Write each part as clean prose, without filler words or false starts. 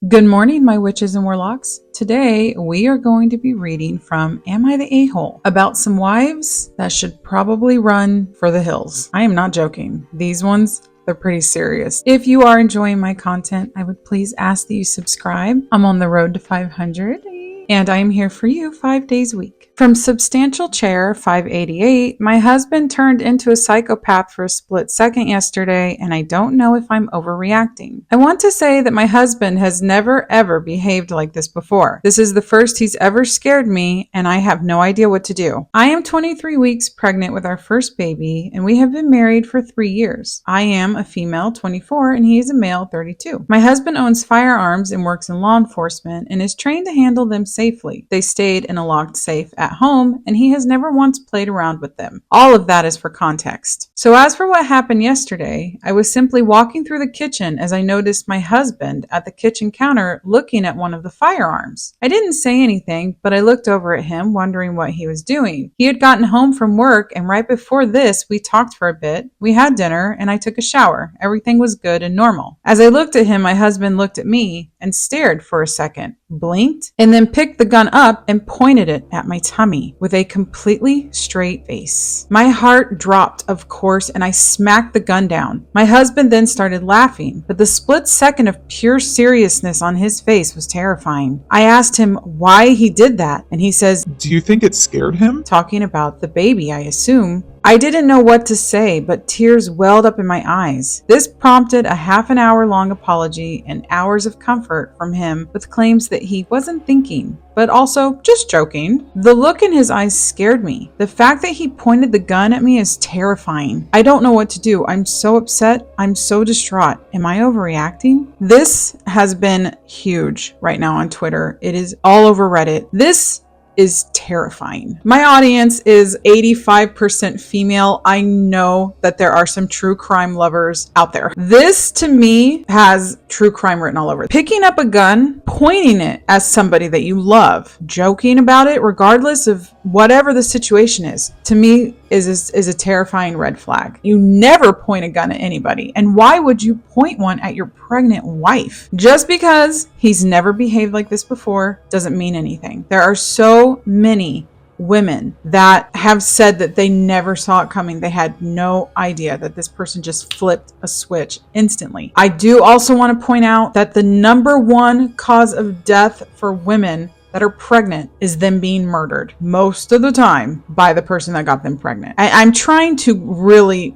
Good morning, my witches and warlocks. Today, we are going to be reading from Am I the A-Hole? About some wives that should probably run for the hills. I am not joking. These ones, they're pretty serious. If you are enjoying my content, I would please ask that you subscribe. I'm on the road to 500. And I am here for you 5 days a week. From Substantial Chair 588, my husband turned into a psychopath for a split second yesterday, and I don't know if I'm overreacting. I want to say that my husband has never ever behaved like this before. This is the first he's ever scared me, and I have no idea what to do. I am 23 weeks pregnant with our first baby, and we have been married for 3 years. I am a female, 24, and he is a male, 32. My husband owns firearms and works in law enforcement and is trained to handle them safely. They stayed in a locked safe at home, and he has never once played around with them. All of that is for context. So as for what happened yesterday, I was simply walking through the kitchen as I noticed my husband at the kitchen counter looking at one of the firearms. I didn't say anything, but I looked over at him, wondering what he was doing. He had gotten home from work, and right before this, we talked for a bit. We had dinner, and I took a shower. Everything was good and normal. As I looked at him, my husband looked at me and stared for a second, blinked, and then picked the gun up and pointed it at my tummy with a completely straight face. My heart dropped, of course, and I smacked the gun down. My husband then started laughing, but the split second of pure seriousness on his face was terrifying. I asked him why he did that, and he says, "Do you think it scared him?" Talking about the baby, I assume. I didn't know what to say, but tears welled up in my eyes. This prompted a half an hour long apology and hours of comfort from him with claims that he wasn't thinking, but also just joking. The look in his eyes scared me. The fact that he pointed the gun at me is terrifying. I don't know what to do. I'm so upset. I'm so distraught. Am I overreacting? This has been huge right now on Twitter. It is all over Reddit. This is terrifying. My audience is 85% female. I know that there are some true crime lovers out there. This to me has true crime written all over it. Picking up a gun, pointing it at somebody that you love, joking about it regardless of whatever the situation is, to me is a terrifying red flag. You never point a gun at anybody. And why would you point one at your pregnant wife? Just because he's never behaved like this before doesn't mean anything. There are so many women that have said that they never saw it coming. They had no idea that this person just flipped a switch instantly. I do also want to point out that the number one cause of death for women that are pregnant is them being murdered most of the time by the person that got them pregnant. I'm trying to really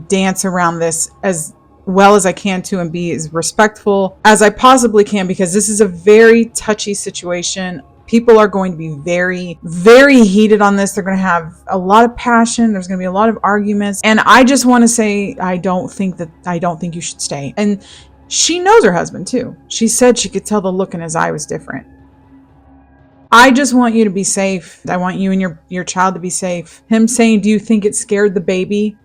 dance around this as well as I can to and be as respectful as I possibly can, because this is a very touchy situation. People are going to be very, very heated on this. They're going to have a lot of passion. There's going to be a lot of arguments. And I just want to say, I don't think you should stay. And she knows her husband too. She said she could tell the look in his eye was different. I just want you to be safe. I want you and your child to be safe. Him saying, do you think it scared the baby?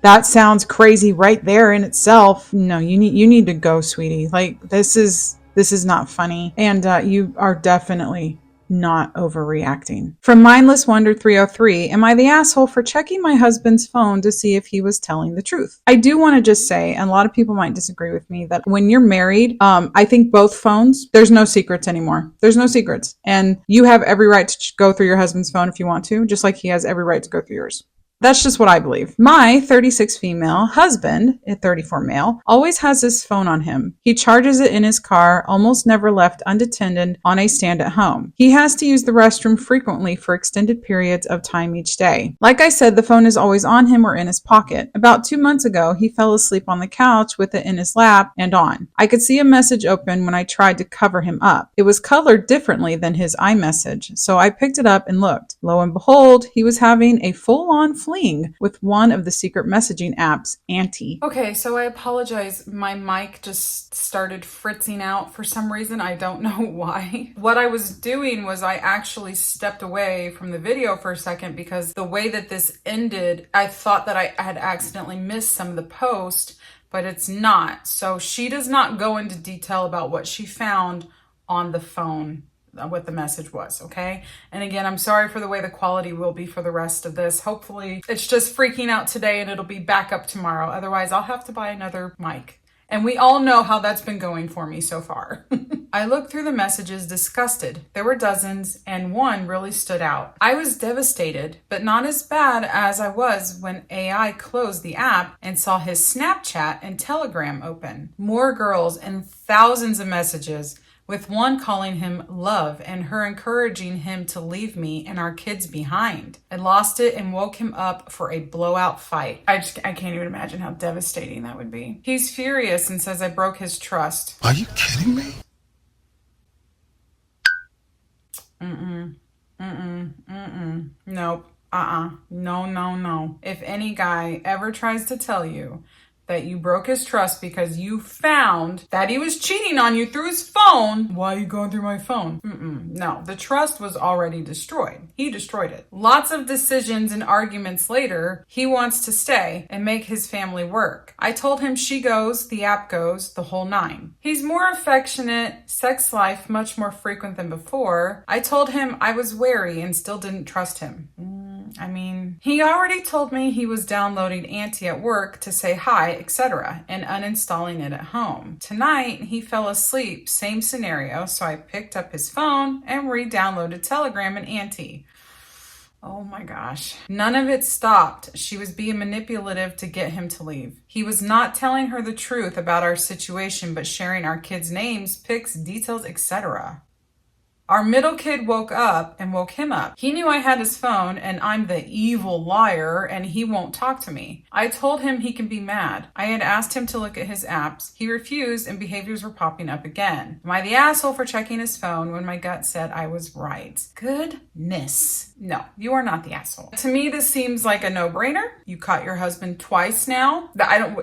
That sounds crazy right there in itself. No, you need to go, sweetie. Like, this is not funny. And you are definitely not overreacting. From Mindless Wonder 303, am I the asshole for checking my husband's phone to see if he was telling the truth? I do want to just say, and a lot of people might disagree with me, that when you're married, I think both phones, there's no secrets anymore. There's no secrets. And you have every right to go through your husband's phone if you want to, just like he has every right to go through yours. That's just what I believe. My 36 female husband, a 34 male, always has his phone on him. He charges it in his car, almost never left unattended on a stand at home. He has to use the restroom frequently for extended periods of time each day. Like I said, the phone is always on him or in his pocket. About 2 months ago, he fell asleep on the couch with it in his lap and on. I could see a message open when I tried to cover him up. It was colored differently than his iMessage, so I picked it up and looked. Lo and behold, he was having a full-on fling with one of the secret messaging apps, Auntie. Okay, so I apologize. My mic just started fritzing out for some reason. I don't know why. What I was doing was I actually stepped away from the video for a second because the way that this ended, I thought that I had accidentally missed some of the post, but it's not. So she does not go into detail about what she found on the phone. What the message was, okay? And again, I'm sorry for the way the quality will be for the rest of this. Hopefully it's just freaking out today and it'll be back up tomorrow. Otherwise, I'll have to buy another mic. And we all know how that's been going for me so far. I looked through the messages disgusted. There were dozens, and one really stood out. I was devastated, but not as bad as I was when AI closed the app and saw his Snapchat and Telegram open. More girls and thousands of messages, with one calling him love and her encouraging him to leave me and our kids behind. I lost it and woke him up for a blowout fight. I can't even imagine how devastating that would be. He's furious and says I broke his trust. Are you kidding me? Nope. No. If any guy ever tries to tell you that you broke his trust because you found that he was cheating on you through his phone, why are you going through my phone? No, the trust was already destroyed. He destroyed it. Lots of decisions and arguments later, he wants to stay and make his family work. I told him she goes, the app goes, the whole nine. He's more affectionate, sex life much more frequent than before. I told him I was wary and still didn't trust him. He already told me he was downloading Auntie at work to say hi, etc., and uninstalling it at home. Tonight, he fell asleep, same scenario, so I picked up his phone and re-downloaded Telegram and Auntie. Oh my gosh. None of it stopped. She was being manipulative to get him to leave. He was not telling her the truth about our situation, but sharing our kids' names, pics, details, etc. Our middle kid woke up and woke him up. He knew I had his phone and I'm the evil liar and he won't talk to me. I told him he can be mad. I had asked him to look at his apps. He refused and behaviors were popping up again. Am I the asshole for checking his phone when my gut said I was right? Goodness. No, you are not the asshole. To me, this seems like a no-brainer. You caught your husband twice now.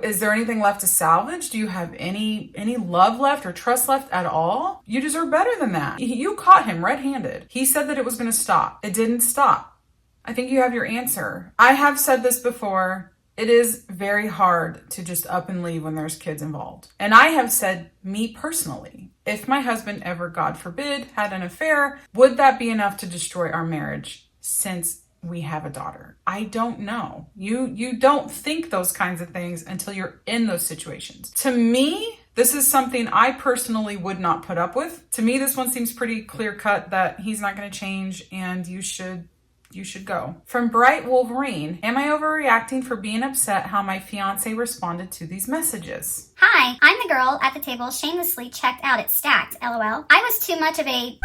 Is there anything left to salvage? Do you have any love left or trust left at all? You deserve better than that. You caught him red-handed. He said that it was going to stop. It didn't stop. I think you have your answer. I have said this before. It is very hard to just up and leave when there's kids involved. And I have said, me personally, if my husband ever, God forbid, had an affair, would that be enough to destroy our marriage since we have a daughter? I don't know. You don't think those kinds of things until you're in those situations. To me, this is something I personally would not put up with. To me, this one seems pretty clear cut that he's not going to change and you should go. From Bright Wolverine, am I overreacting for being upset how my fiance responded to these messages? Hi, I'm the girl at the table shamelessly checked out at Stacked, LOL. I was too much of a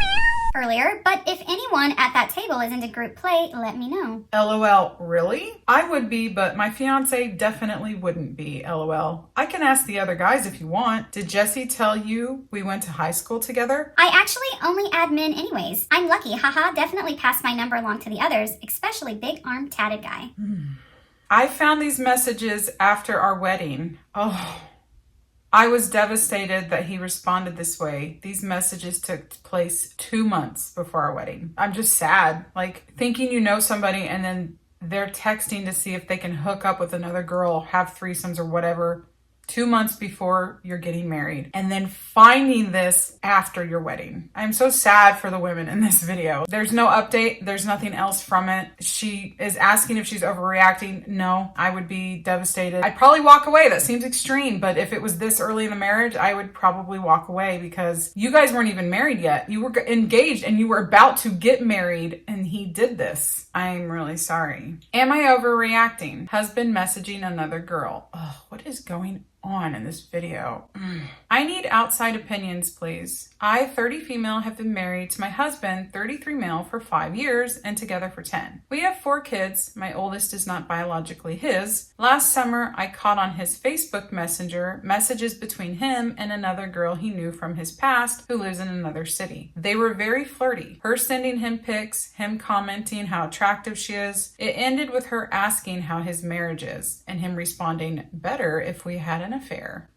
earlier, but if anyone at that table is into group play, let me know. LOL, really? I would be, but my fiance definitely wouldn't be, LOL. I can ask the other guys if you want. Did Jesse tell you we went to high school together? I actually only add men anyways. I'm lucky, haha, definitely passed my number along to the others, especially big arm tatted guy. I found these messages after our wedding. Oh, I was devastated that he responded this way. These messages took place 2 months before our wedding. I'm just sad. Like thinking you know somebody and then they're texting to see if they can hook up with another girl, have threesomes or whatever 2 months before you're getting married, and then finding this after your wedding. I'm so sad for the women in this video. There's no update. There's nothing else from it. She is asking if she's overreacting. No, I would be devastated. I'd probably walk away. That seems extreme, but if it was this early in the marriage, I would probably walk away because you guys weren't even married yet. You were engaged and you were about to get married and he did this. I'm really sorry. Am I overreacting? Husband messaging another girl. Oh, what is going on in this video? I need outside opinions, please. I, 30 female, have been married to my husband, 33 male, for 5 years and together for 10. We have 4 kids. My oldest is not biologically his. Last summer, I caught on his Facebook Messenger messages between him and another girl he knew from his past who lives in another city. They were very flirty. Her sending him pics, him commenting how attractive she is. It ended with her asking how his marriage is and him responding, better if we had an affair.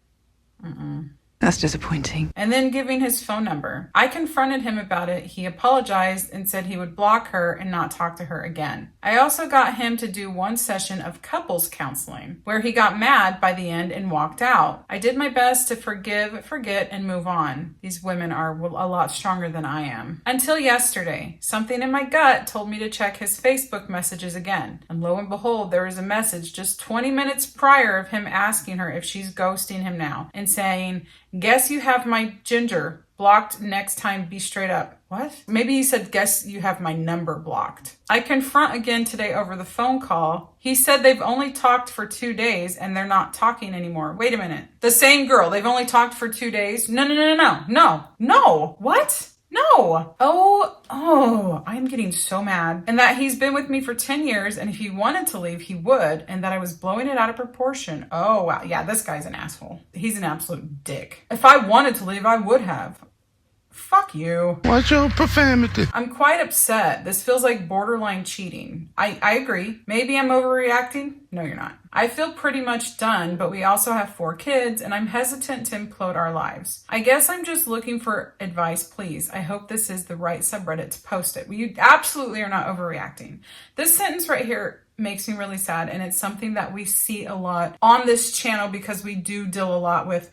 That's disappointing. And then giving his phone number. I confronted him about it. He apologized and said he would block her and not talk to her again. I also got him to do one session of couples counseling where he got mad by the end and walked out. I did my best to forgive, forget, and move on. These women are a lot stronger than I am. Until yesterday, something in my gut told me to check his Facebook messages again. And lo and behold, there was a message just 20 minutes prior of him asking her if she's ghosting him now and saying, "Guess you have my ginger blocked, next time be straight up." What? Maybe he said, "Guess you have my number blocked." I confront again today over the phone call. He said they've only talked for 2 days and they're not talking anymore. Wait a minute. The same girl, they've only talked for 2 days? No. What? No. Oh, I'm getting so mad. And that he's been with me for 10 years, and if he wanted to leave, he would, and that I was blowing it out of proportion. Oh, wow. Yeah, this guy's an asshole. He's an absolute dick. If I wanted to leave, I would have. Fuck you. Watch your profanity. I'm quite upset. This feels like borderline cheating. I agree. Maybe I'm overreacting. No, you're not. I feel pretty much done, but we also have 4 kids and I'm hesitant to implode our lives. I guess I'm just looking for advice, please. I hope this is the right subreddit to post it. You absolutely are not overreacting. This sentence right here makes me really sad, and it's something that we see a lot on this channel because we do deal a lot with,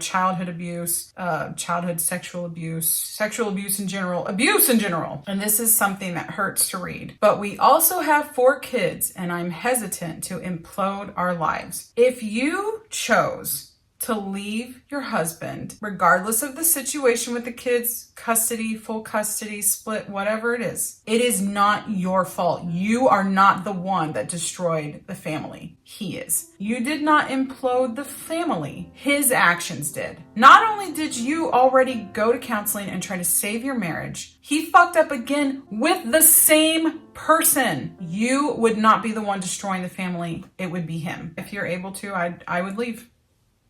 childhood abuse, childhood sexual abuse in general, abuse in general. And this is something that hurts to read. But we also have 4 kids, and I'm hesitant to implode our lives. If you chose to leave your husband, regardless of the situation with the kids, custody, full custody, split, whatever it is not your fault. You are not the one that destroyed the family. He is. You did not implode the family. His actions did. Not only did you already go to counseling and try to save your marriage, he fucked up again with the same person. You would not be the one destroying the family. It would be him. If you're able to, I would leave.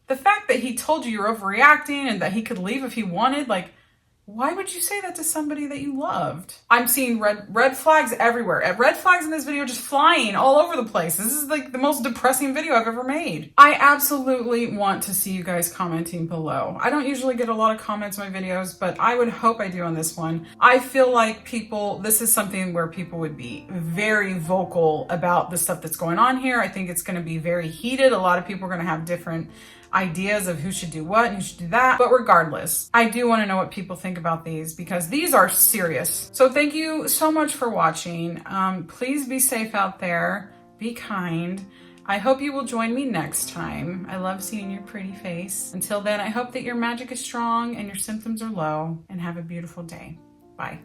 The fact that he told you you're overreacting and that he could leave if he wanted, why would you say that to somebody that you loved? I'm seeing red flags everywhere. Red flags in this video just flying all over the place. This is the most depressing video I've ever made. I absolutely want to see you guys commenting below. I don't usually get a lot of comments on my videos, but I would hope I do on this one. I feel like this is something where people would be very vocal about the stuff that's going on here. I think it's going to be very heated. A lot of people are going to have different ideas of who should do what and who should do that. But regardless, I do want to know what people think about these because these are serious. So thank you so much for watching. Please be safe out there. Be kind. I hope you will join me next time. I love seeing your pretty face. Until then, I hope that your magic is strong and your symptoms are low, and have a beautiful day. Bye.